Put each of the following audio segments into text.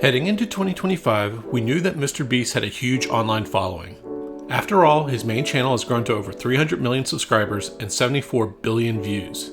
Heading into 2025, we knew that MrBeast had a huge online following. After all, his main channel has grown to over 300 million subscribers and 74 billion views.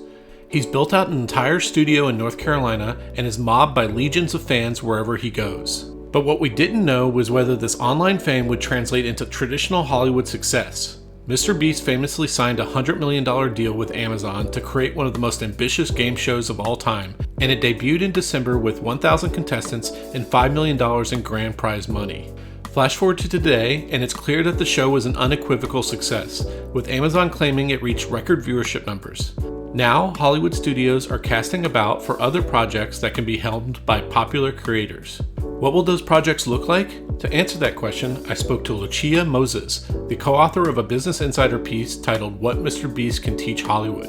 He's built out an entire studio in North Carolina and is mobbed by legions of fans wherever he goes. But what we didn't know was whether this online fame would translate into traditional Hollywood success. MrBeast famously signed a $100 million deal with Amazon to create one of the most ambitious game shows of all time, and it debuted in December with 1,000 contestants and $5 million in grand prize money. Flash forward to today, and it's clear that the show was an unequivocal success, with Amazon claiming it reached record viewership numbers. Now, Hollywood studios are casting about for other projects that can be helmed by popular creators. What will those projects look like? To answer that question, I spoke to Lucia Moses, the co-author of a Business Insider piece titled What MrBeast Can Teach Hollywood.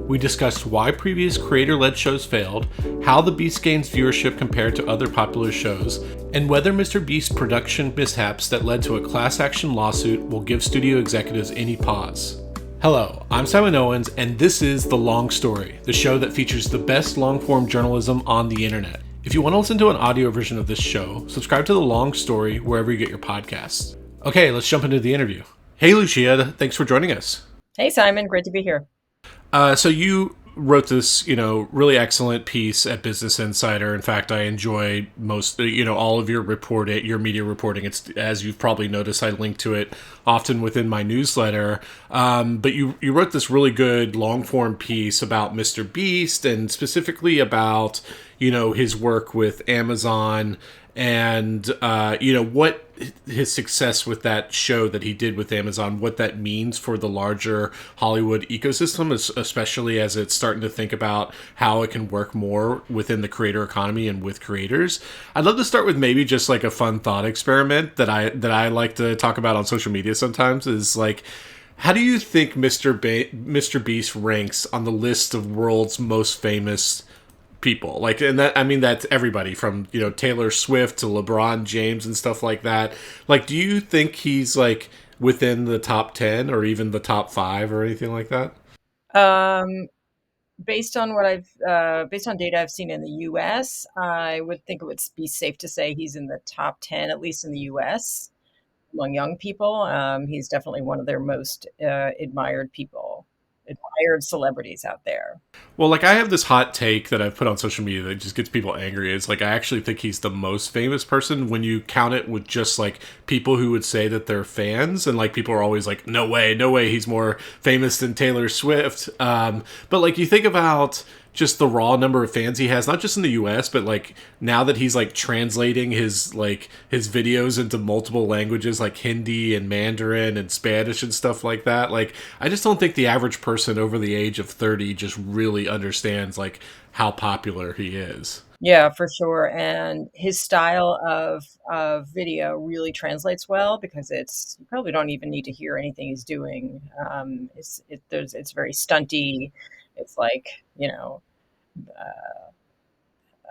We discussed why previous creator-led shows failed, how the Beast gains viewership compared to other popular shows, and whether MrBeast's production mishaps that led to a class action lawsuit will give studio executives any pause. Hello, I'm Simon Owens, and this is The Long Story, the show that features the best long-form journalism on the internet. If you want to listen to an audio version of this show, subscribe to The Long Story wherever you get your podcasts. Okay, let's jump into the interview. Hey, Lucia, thanks for joining us. Hey, Simon, great to be here. So you wrote this, really excellent piece at Business Insider. In fact, I enjoy most, all of your your media reporting. It's, as you've probably noticed, I link to it often within my newsletter. But you wrote this really good long form piece about MrBeast and specifically about, his work with Amazon and, what his success with that show that he did with Amazon, what that means for the larger Hollywood ecosystem, especially as it's starting to think about how it can work more within the creator economy and with creators. I'd love to start with maybe just like a fun thought experiment that I like to talk about on social media sometimes is like, how do you think MrBeast ranks on the list of world's most famous people? Like, and that, I mean, that's everybody from, Taylor Swift to LeBron James and stuff like that. Like, do you think he's like within the top 10 or even the top 5 or anything like that? Um, based on data I've seen in the U.S., I would think it would be safe to say he's in the top 10, at least in the U.S. among young people. He's definitely one of their most admired celebrities out there. Well, like I have this hot take that I've put on social media that just gets people angry. It's like I actually think he's the most famous person when you count it with just like people who would say that they're fans, and like people are always like, no way, no way, he's more famous than Taylor Swift. But like you think about just the raw number of fans he has, not just in the US, but like now that he's like translating his videos into multiple languages like Hindi and Mandarin and Spanish and stuff like that. Like I just don't think the average person over the age of 30 just really understands like how popular he is. Yeah, for sure. And his style of video really translates well because you probably don't even need to hear anything he's doing. It's very stunty. It's like,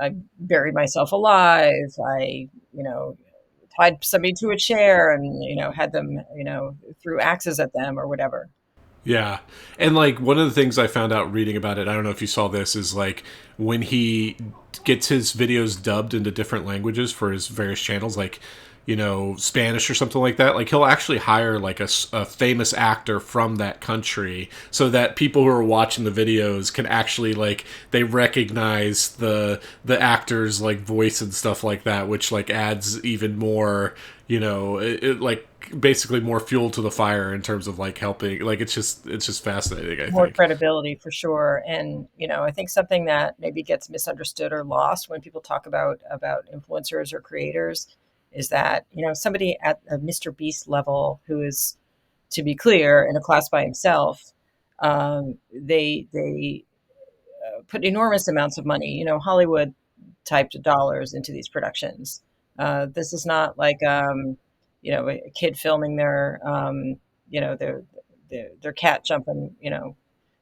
I buried myself alive. Tied somebody to a chair and, had them, threw axes at them or whatever. Yeah. And like one of the things I found out reading about it, I don't know if you saw this, is like when he gets his videos dubbed into different languages for his various channels, like, Spanish or something like that, like he'll actually hire like a famous actor from that country so that people who are watching the videos can actually like they recognize the actor's like voice and stuff like that, which like adds even more, like basically more fuel to the fire in terms of like helping, like it's just fascinating, I More think. credibility for sure. And, I think something that maybe gets misunderstood or lost when people talk about influencers or creators is that, somebody at a MrBeast level who is, to be clear, in a class by himself, they put enormous amounts of money, Hollywood typed dollars into these productions. This is not like a kid filming their cat jumping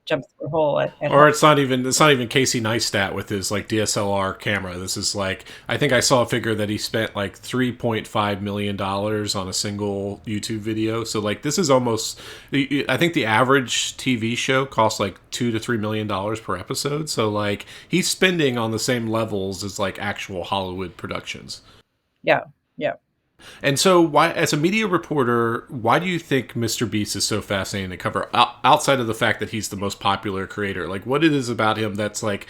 jump through a hole at home. Or it's not even Casey Neistat with his like DSLR camera. This is like I think I saw a figure that he spent like $3.5 million on a single YouTube video. So like this is almost I think the average TV show costs like $2 to $3 million per episode. So like he's spending on the same levels as like actual Hollywood productions. Yeah, yeah. And so, why, as a media reporter, why do you think Mr. Beast is so fascinating to cover? Outside of the fact that he's the most popular creator, like what it is about him that's like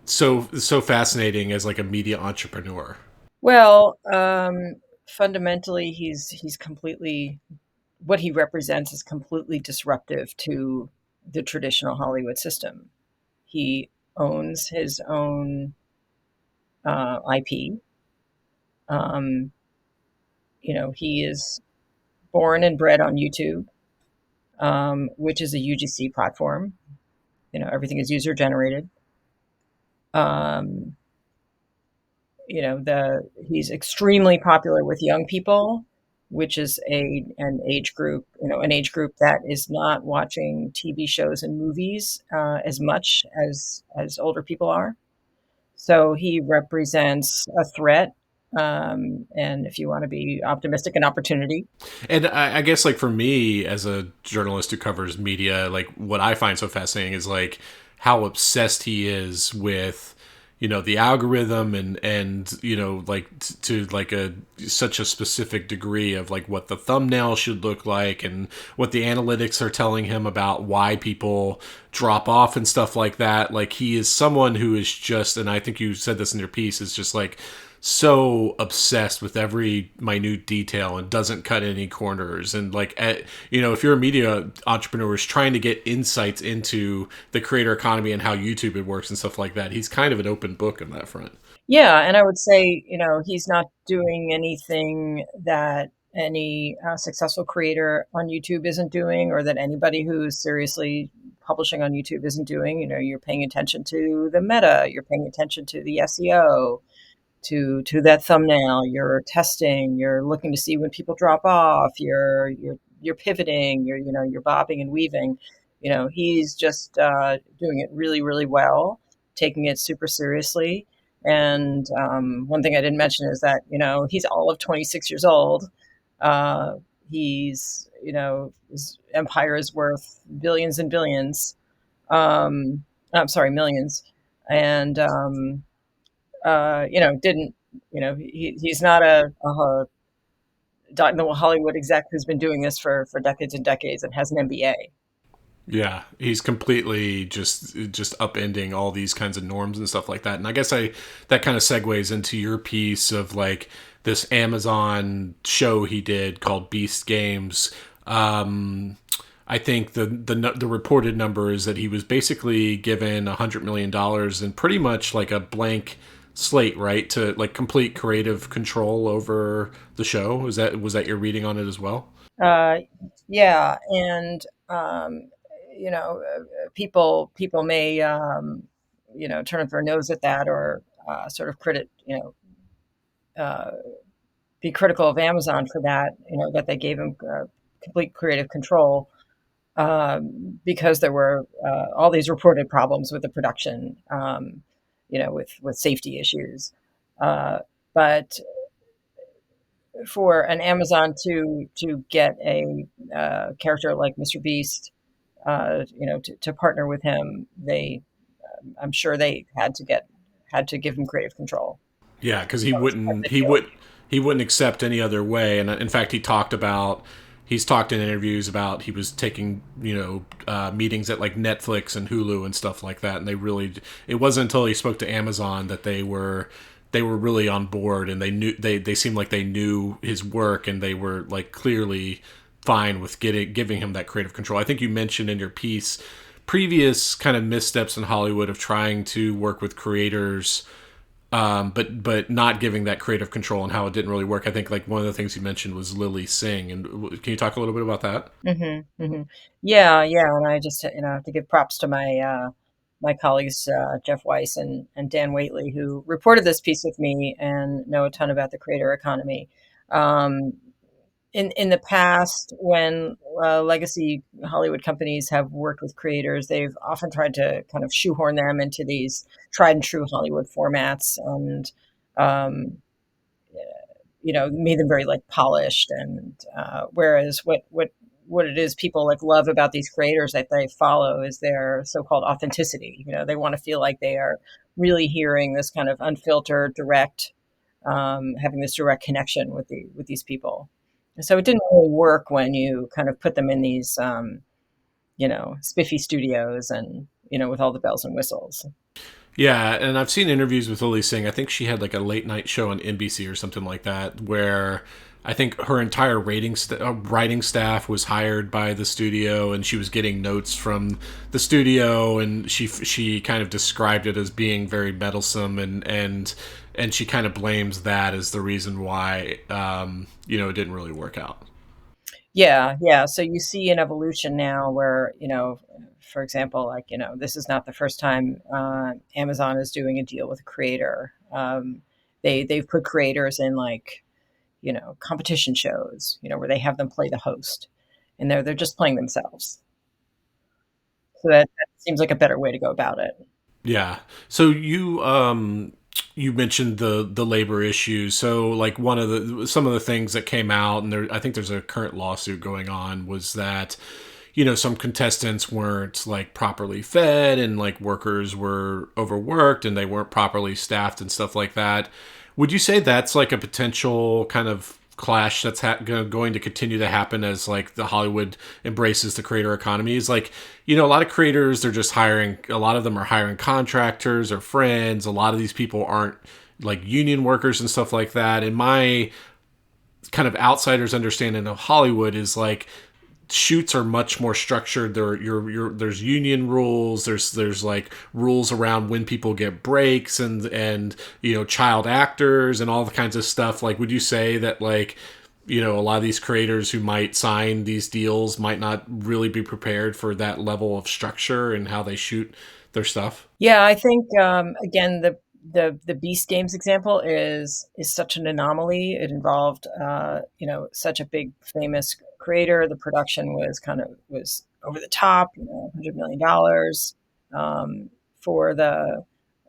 so fascinating as like a media entrepreneur. Well, fundamentally, he's completely what he represents is completely disruptive to the traditional Hollywood system. He owns his own IP. Um, he is born and bred on YouTube, which is a UGC platform. Everything is user generated. Um, he's extremely popular with young people, which is an age group that is not watching TV shows and movies as much as older people are. So he represents a threat, and if you want to be optimistic, an opportunity. And I guess like for me as a journalist who covers media, like what I find so fascinating is like how obsessed he is with the algorithm and like to like a such a specific degree of like what the thumbnail should look like and what the analytics are telling him about why people drop off and stuff like that. Like he is someone who is just, and I think you said this in your piece, is just like so obsessed with every minute detail and doesn't cut any corners. And like if you're a media entrepreneur is trying to get insights into the creator economy and how YouTube it works and stuff like that, he's kind of an open book on that front. Yeah, and I would say, he's not doing anything that any successful creator on YouTube isn't doing, or that anybody who's seriously publishing on YouTube isn't doing. You're paying attention to the meta, you're paying attention to the SEO, to that thumbnail. You're testing. You're looking to see when people drop off. You're pivoting. You're bobbing and weaving. He's just doing it really, really well, taking it super seriously. And one thing I didn't mention is that he's all of 26 years old. Uh, his empire is worth billions and billions. I'm sorry, millions. And didn't, he's not a the Hollywood exec who's been doing this for decades and decades and has an MBA. Yeah, he's completely just upending all these kinds of norms and stuff like that. And I guess I that kind of segues into your piece of like this Amazon show he did called Beast Games. I think the reported number is that he was basically given $100 million and pretty much like a blank slate, right, to like complete creative control over the show. Was that your reading on it as well? Uh, yeah, and you know, people may turn up their nose at that, or sort of uh, be critical of Amazon for that. That they gave him complete creative control, because there were all these reported problems with the production, with safety issues. Uh, but for an Amazon to get a character like Mr. Beast, to partner with him, I'm sure they had to give him creative control. Yeah, because he That was part of wouldn't the he deal. would he wouldn't accept any other way. And in fact, he's talked in interviews about he was taking meetings at like Netflix and Hulu and stuff like that. And it wasn't until he spoke to Amazon that they were really on board, and they seemed like they knew his work, and they were like clearly fine with giving him that creative control. I think you mentioned in your piece previous kind of missteps in Hollywood of trying to work with creators, but not giving that creative control and how it didn't really work. I think like one of the things you mentioned was Lily Singh, and can you talk a little bit about that? Yeah, yeah, and I just have to give props to my colleagues, Jeff Weiss and Dan Waitley, who reported this piece with me and know a ton about the creator economy. Um, in the past, when legacy Hollywood companies have worked with creators, they've often tried to kind of shoehorn them into these tried and true Hollywood formats, and um, made them very like polished. And whereas what it is people like love about these creators that they follow is their so-called authenticity. They want to feel like they are really hearing this kind of unfiltered, direct, having this direct connection with these people. And so it didn't really work when you kind of put them in these, spiffy studios, and with all the bells and whistles. Yeah, and I've seen interviews with Lily Singh. I think she had like a late night show on NBC or something like that, where I think her entire writing staff was hired by the studio, and she was getting notes from the studio, and she kind of described it as being very meddlesome, and she kind of blames that as the reason why it didn't really work out. Yeah, yeah. So you see an evolution now where, for example, like, this is not the first time Amazon is doing a deal with a creator. They've put creators in like, competition shows, where they have them play the host, and they're just playing themselves. So that seems like a better way to go about it. Yeah. So you mentioned the labor issues. So like one of the some of the things that came out, and there I think there's a current lawsuit going on, was that some contestants weren't like properly fed, and like workers were overworked and they weren't properly staffed and stuff like that. Would you say that's like a potential kind of clash that's going to continue to happen as like the Hollywood embraces the creator economy? Is like, a lot of creators, they're just hiring, a lot of them are hiring contractors or friends. A lot of these people aren't like union workers and stuff like that. And my kind of outsider's understanding of Hollywood is like shoots are much more structured. There's union rules. There's like rules around when people get breaks, and child actors and all the kinds of stuff. Like, would you say that like a lot of these creators who might sign these deals might not really be prepared for that level of structure and how they shoot their stuff? Yeah, I think again the Beast Games example is such an anomaly. It involved such a big famous creator. The production was over the top, $100 million for the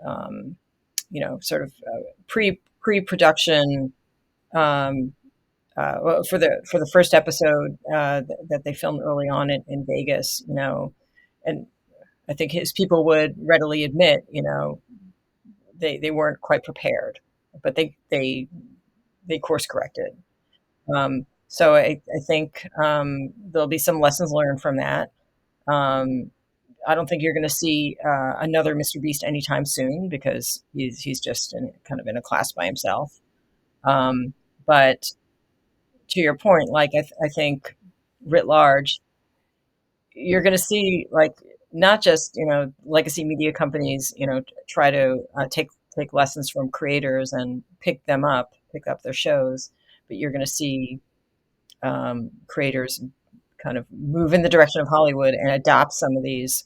um, sort of pre production, um, well, for the first episode that they filmed early on in Vegas. And I think his people would readily admit, they weren't quite prepared, but they course corrected. So I think there'll be some lessons learned from that. Um, I don't think you're going to see another Mr. Beast anytime soon, because he's just kind of in a class by himself. But to your point, like I think writ large, you're going to see like not just legacy media companies try to take lessons from creators and pick up their shows, but you're going to see creators kind of move in the direction of Hollywood and adopt some of these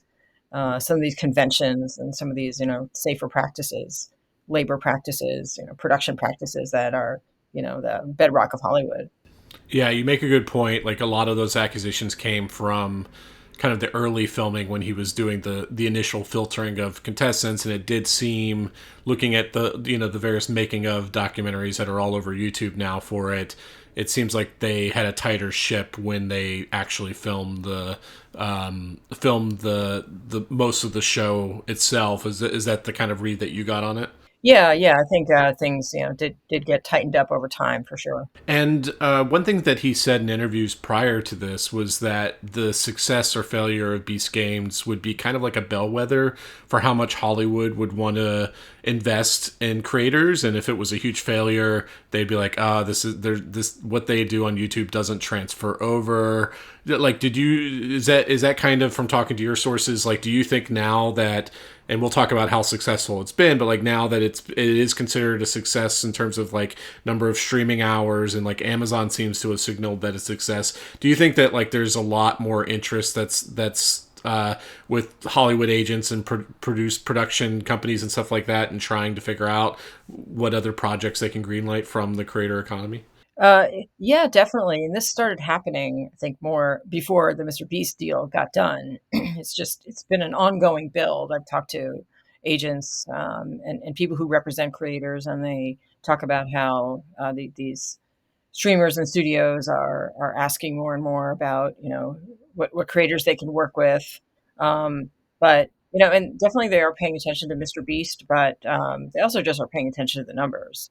conventions and some of these safer practices, labor practices, production practices that are the bedrock of Hollywood. Yeah, you make a good point. Like a lot of those accusations came from kind of the early filming when he was doing the initial filtering of contestants, and it did seem, looking at the various making of documentaries that are all over YouTube now for it, it seems like they had a tighter ship when they actually filmed the most of the show itself. Is that the kind of read that you got on it? Yeah, yeah, I think things did get tightened up over time for sure. And one thing that he said in interviews prior to this was that the success or failure of Beast Games would be kind of like a bellwether for how much Hollywood would want to invest in creators. And if it was a huge failure, they'd be like, "Ah, this what they do on YouTube doesn't transfer over." Like, is that kind of from talking to your sources? Like, do you think now that, and we'll talk about how successful it's been, but like now that it is considered a success in terms of like number of streaming hours, and like Amazon seems to have signaled that it's success, do you think that like there's a lot more interest that's with Hollywood agents and production companies and stuff like that, and trying to figure out what other projects they can greenlight from the creator economy? Uh, yeah, definitely. And this started happening, I think, more before the MrBeast deal got done. It's been an ongoing build. I've talked to agents and people who represent creators, and they talk about how these streamers and studios are asking more and more about what creators they can work with. But and definitely they are paying attention to MrBeast, but they also just are paying attention to the numbers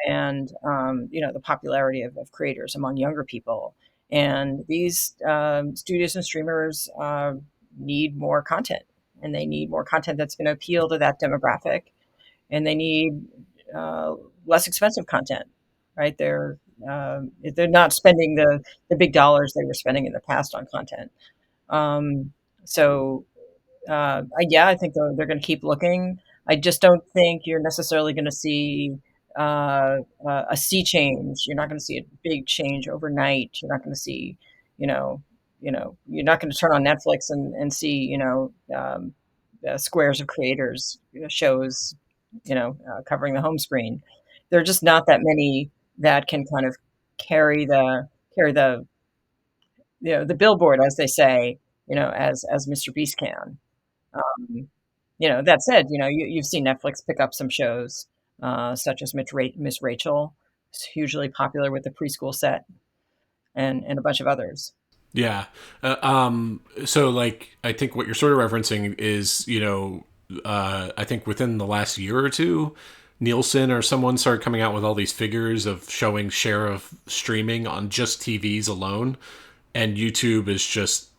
and the popularity of creators among younger people. And these studios and streamers need more content, and they need more content that's going to appeal to that demographic, and they need uh, less expensive content. Right? They're not spending the big dollars they were spending in the past on content. Um, so yeah, I think they're going to keep looking. I just don't think you're necessarily going to see a sea change. You're not going to see a big change overnight. You're not going to see, you know, you're not going to turn on Netflix and see, squares of creators shows, covering the home screen. There are just not that many that can kind of carry the the billboard, as they say, as MrBeast can. Um, that said, you've seen Netflix pick up some shows, such as Miss Rachel. It's hugely popular with the preschool set, and a bunch of others. Yeah. So like, I think what you're sort of referencing is, I think within the last year or two, Nielsen or someone started coming out with all these figures of showing share of streaming on just TVs alone, and YouTube is just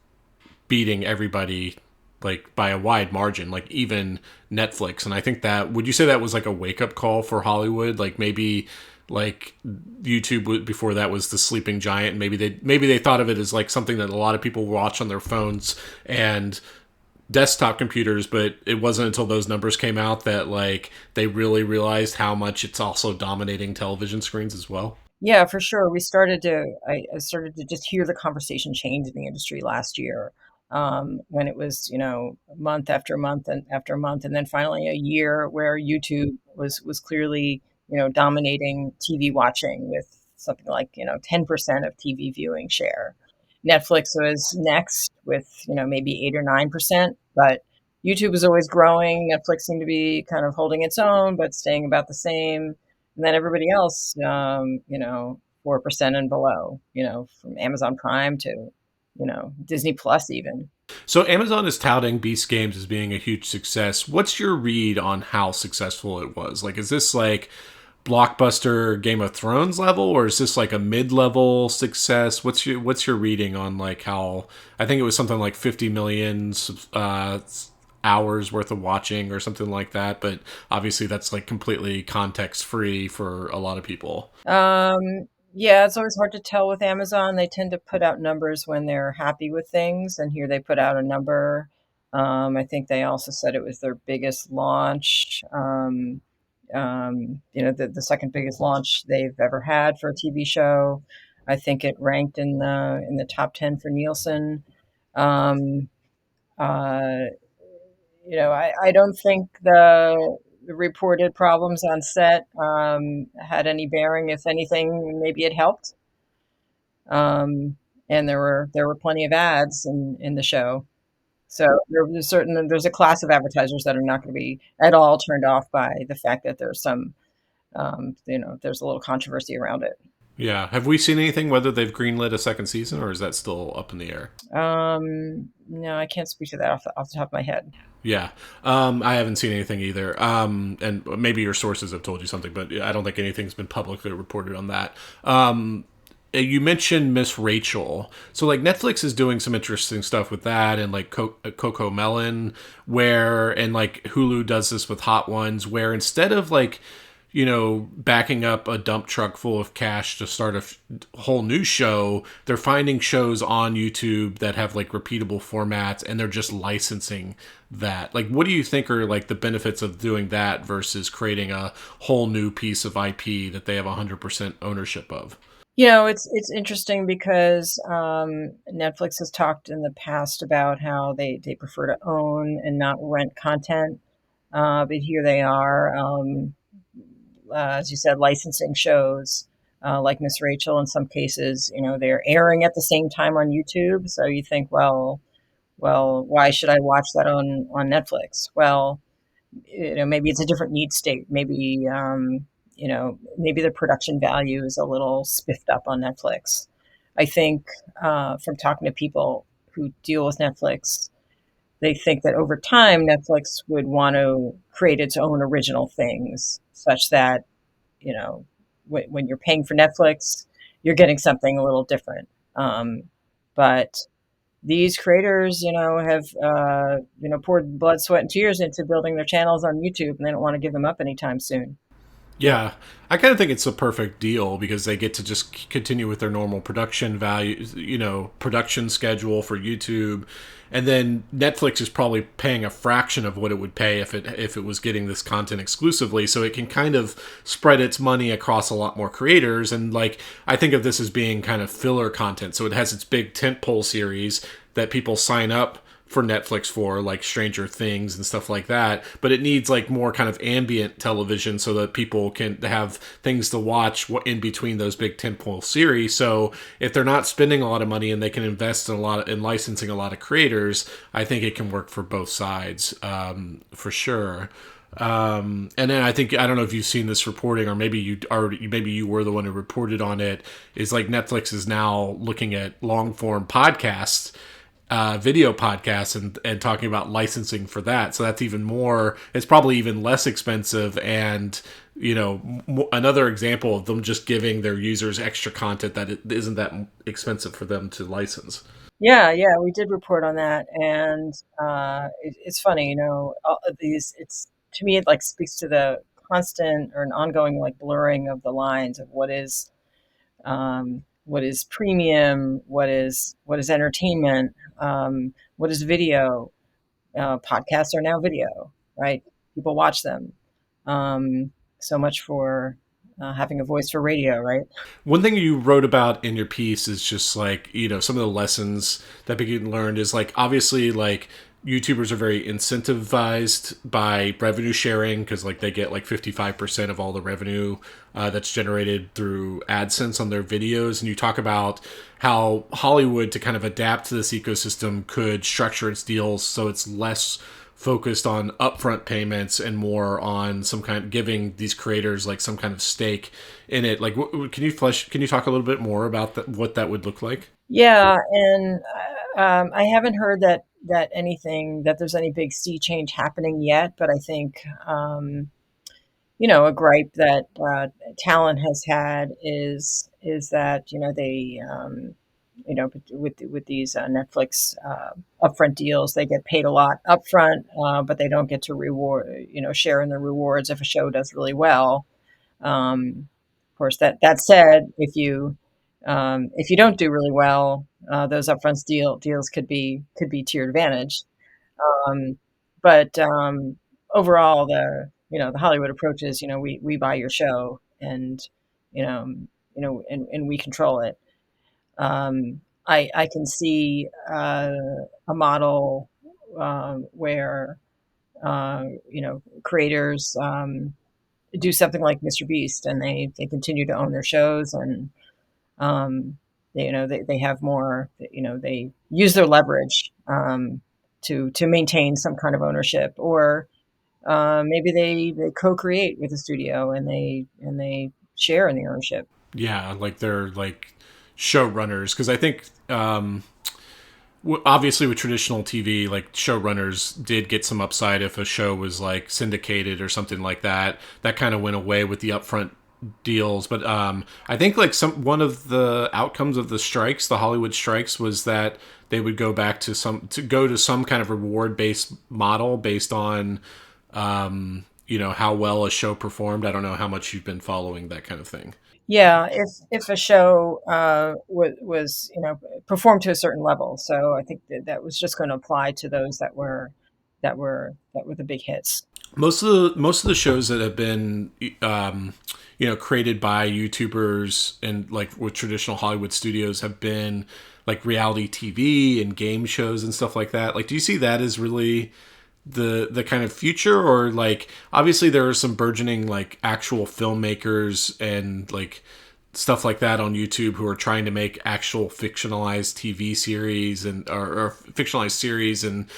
beating everybody like by a wide margin, like even Netflix. And I think that, would you say that was like a wake up call for Hollywood? Like maybe like YouTube before that was the sleeping giant. Maybe they thought of it as like something that a lot of people watch on their phones and desktop computers, but it wasn't until those numbers came out that like they really realized how much it's also dominating television screens as well. Yeah, for sure. I started to just hear the conversation change in the industry last year, when it was, month after month and after month, and then finally a year where YouTube was clearly, dominating TV watching with something like, 10% of TV viewing share. Netflix was next with, maybe 8 or 9%, but YouTube was always growing. Netflix seemed to be kind of holding its own, but staying about the same. And then everybody else, 4% and below, from Amazon Prime to, Disney Plus even. So Amazon is touting Beast Games as being a huge success. What's your read on how successful it was? Like, is this like blockbuster Game of Thrones level, or is this like a mid-level success? What's your reading on like how, I think it was something like 50 million hours worth of watching or something like that, but obviously that's like completely context free for a lot of people. Yeah, it's always hard to tell with Amazon. They tend to put out numbers when they're happy with things, and here they put out a number. I think they also said it was their biggest launch. The second biggest launch they've ever had for a TV show. I think it ranked in the top 10 for Nielsen. Um, uh, I don't think the reported problems on set had any bearing. If anything, maybe it helped. Um, and there were plenty of ads in the show. So there's a class of advertisers that are not going to be at all turned off by the fact that there's there's a little controversy around it. Yeah. Have we seen anything whether they've greenlit a second season, or is that still up in the air? No, I can't speak to that off the top of my head. Yeah, I haven't seen anything either. And maybe your sources have told you something, but I don't think anything's been publicly reported on that. You mentioned Miss Rachel, so like Netflix is doing some interesting stuff with that, and like Coco Melon, where and like Hulu does this with Hot Ones, where instead of like backing up a dump truck full of cash to start a whole new show, they're finding shows on YouTube that have like repeatable formats and they're just licensing that. Like, what do you think are like the benefits of doing that versus creating a whole new piece of IP that they have 100% ownership of? It's interesting because Netflix has talked in the past about how they prefer to own and not rent content. But here they are, as you said, licensing shows. like Miss Rachel. In some cases, they're airing at the same time on YouTube. So you think, well, why should I watch that on Netflix? Well, maybe it's a different need state. Maybe the production value is a little spiffed up on Netflix. I think from talking to people who deal with Netflix, they think that over time Netflix would want to create its own original things, such that when you're paying for Netflix, you're getting something a little different. But these creators, have poured blood, sweat, and tears into building their channels on YouTube, and they don't want to give them up anytime soon. Yeah, I kind of think it's a perfect deal because they get to just continue with their normal production values, production schedule for YouTube, and then Netflix is probably paying a fraction of what it would pay if it was getting this content exclusively, so it can kind of spread its money across a lot more creators. And like, I think of this as being kind of filler content, so it has its big tentpole series that people sign up for Netflix for, like Stranger Things and stuff like that, but it needs like more kind of ambient television so that people can have things to watch in between those big tentpole series. So if they're not spending a lot of money and they can invest in licensing a lot of creators, I think it can work for both sides, for sure. And then I don't know if you've seen this reporting, or maybe you were the one who reported on it. Is like Netflix is now looking at long form podcasts, video podcasts, and talking about licensing for that. So that's even more, it's probably even less expensive. And, another example of them just giving their users extra content that it isn't that expensive for them to license. Yeah, yeah, we did report on that, and it's funny, all of these. It's to me, it like speaks to the constant or an ongoing like blurring of the lines of what is premium, what is entertainment, what is video. Podcasts are now video, right? People watch them. So much for having a voice for radio, right? One thing you wrote about in your piece is just like, some of the lessons that being learned is like, obviously, like, YouTubers are very incentivized by revenue sharing because like they get like 55% of all the revenue that's generated through AdSense on their videos. And you talk about how Hollywood, to kind of adapt to this ecosystem, could structure its deals so it's less focused on upfront payments and more on some kind of giving these creators like some kind of stake in it. Like, can you talk a little bit more about what that would look like? Yeah, and I haven't heard that there's any big sea change happening yet, but I think a gripe that Talon has had is that they with these Netflix upfront deals, they get paid a lot upfront, but they don't get to share in the rewards if a show does really well. Of course, that said, if you don't do really well, those upfront deals could be to your advantage. Um, but overall, the Hollywood approach is, we buy your show, and and we control it. I can see a model where creators do something like MrBeast, and they continue to own their shows, and um, they have more. They use their leverage to maintain some kind of ownership, or maybe they co-create with the studio, and they share in the ownership. Yeah, like they're like showrunners, because I think obviously with traditional TV, like showrunners did get some upside if a show was like syndicated or something like that. That kind of went away with the upfront deals. But I think like one of the outcomes of the strikes, the Hollywood strikes, was that they would go back to some kind of reward based model based on how well a show performed. I don't know how much you've been following that kind of thing. Yeah, if a show was performed to a certain level, so I think that was just going to apply to those that were the big hits. Most of the shows that have been created by YouTubers and like with traditional Hollywood studios have been like reality TV and game shows and stuff like that. Like, do you see that as really the kind of future? Or like, obviously there are some burgeoning like actual filmmakers and like stuff like that on YouTube who are trying to make actual fictionalized TV series or fictionalized series and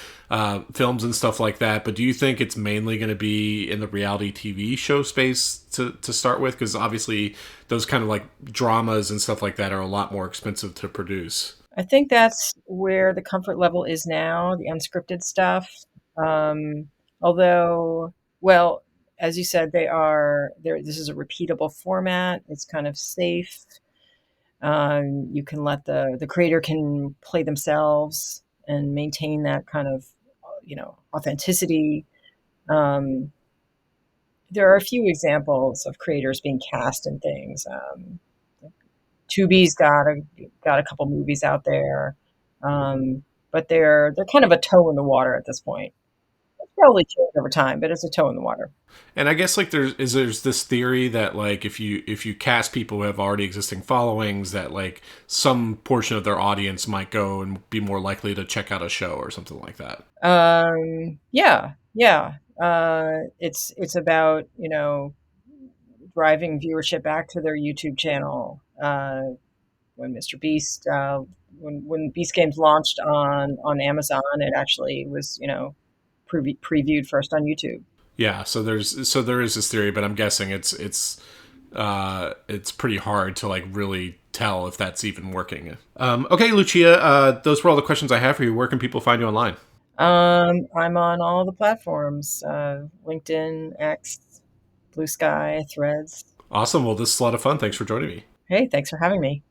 films and stuff like that. But do you think it's mainly going to be in the reality TV show space to start with? Because obviously those kind of like dramas and stuff like that are a lot more expensive to produce. I think that's where the comfort level is now, the unscripted stuff. Um, although, well, as you said, they are there. This is a repeatable format. It's kind of safe. You can let the creator can play themselves and maintain that kind of, authenticity. Um, there are a few examples of creators being cast in things. Tubi's got a couple movies out there, but they're kind of a toe in the water at this point. It's probably changed over time, but it's a toe in the water. And I guess like there's this theory that like if you cast people who have already existing followings, that like some portion of their audience might go and be more likely to check out a show or something like that. Yeah, yeah. It's about driving viewership back to their YouTube channel. When MrBeast when Beast Games launched on Amazon, it actually was previewed first on YouTube. Yeah, so there is this theory, but I'm guessing it's pretty hard to like really tell if that's even working. Okay, Lucia, those were all the questions I have for you. Where can people find you online? I'm on all the platforms: LinkedIn, X, Blue Sky, Threads. Awesome. Well, this is a lot of fun. Thanks for joining me. Hey, thanks for having me.